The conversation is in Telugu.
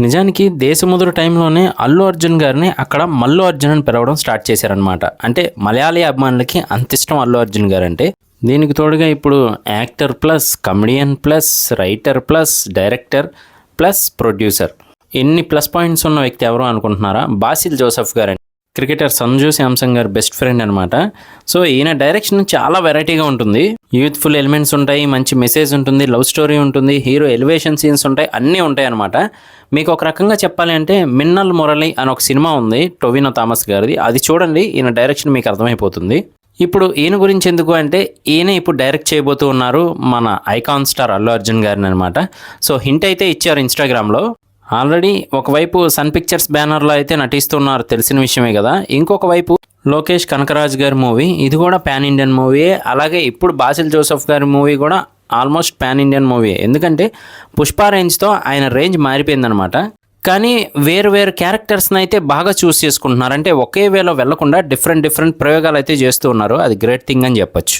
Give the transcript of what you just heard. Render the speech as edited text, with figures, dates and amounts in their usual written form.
నిజానికి 'దేశముదురు' టైంలోనే అల్లు అర్జున్ గారిని అక్కడ మల్లు అర్జున్ అని పిలవడం స్టార్ట్ చేశారనమాట. అంటే మలయాళీ అభిమానులకి అంత ఇష్టం అల్లు అర్జున్ గారంటే. దీనికి తోడుగా ఇప్పుడు actor plus comedian plus writer plus director plus producer, ఎన్ని ప్లస్ పాయింట్స్ ఉన్న వ్యక్తి ఎవరు అనుకుంటున్నారా? బాసిల్ జోసెఫ్ గారండి. క్రికెటర్ సంజు శాంసంగ్ గారు బెస్ట్ ఫ్రెండ్ అనమాట. సో ఈయన డైరెక్షన్ చాలా వెరైటీగా ఉంటుంది. యూత్ఫుల్ ఎలిమెంట్స్ ఉంటాయి, మంచి మెసేజ్ ఉంటుంది, లవ్ స్టోరీ ఉంటుంది, హీరో ఎలివేషన్ సీన్స్ ఉంటాయి, అన్నీ ఉంటాయి అనమాట. మీకు ఒక రకంగా చెప్పాలి అంటే మిన్నల్ మురళి అని ఒక సినిమా ఉంది టొవినో థామస్ గారిది, అది చూడండి, ఈయన డైరెక్షన్ మీకు అర్థమైపోతుంది. ఇప్పుడు ఈయన గురించి ఎందుకు అంటే ఈయన ఇప్పుడు డైరెక్ట్ చేయబోతూ ఉన్నారు మన ఐకాన్ స్టార్ అల్లు అర్జున్ గారిని అనమాట. సో హింట్ అయితే ఇచ్చారు ఇన్స్టాగ్రామ్లో. ఆల్రెడీ ఒకవైపు సన్ పిక్చర్స్ బ్యానర్లో అయితే నటిస్తున్నారు, తెలిసిన విషయమే కదా. ఇంకొక వైపు లోకేష్ కనకరాజ్ గారి మూవీ, ఇది కూడా పాన్ ఇండియన్ మూవీయే. అలాగే ఇప్పుడు బాసిల్ జోసెఫ్ గారి మూవీ కూడా ఆల్మోస్ట్ పాన్ ఇండియన్ మూవీ. ఎందుకంటే పుష్ప రేంజ్తో ఆయన రేంజ్ మారిపోయిందనమాట. కానీ వేరు వేరు క్యారెక్టర్స్ని అయితే బాగా చూస్ చేసుకుంటున్నారు. అంటే ఒకే వేలో వెళ్లకుండా డిఫరెంట్ ప్రయోగాలు అయితే చేస్తూ ఉన్నారు. అది గ్రేట్ థింగ్ అని చెప్పొచ్చు.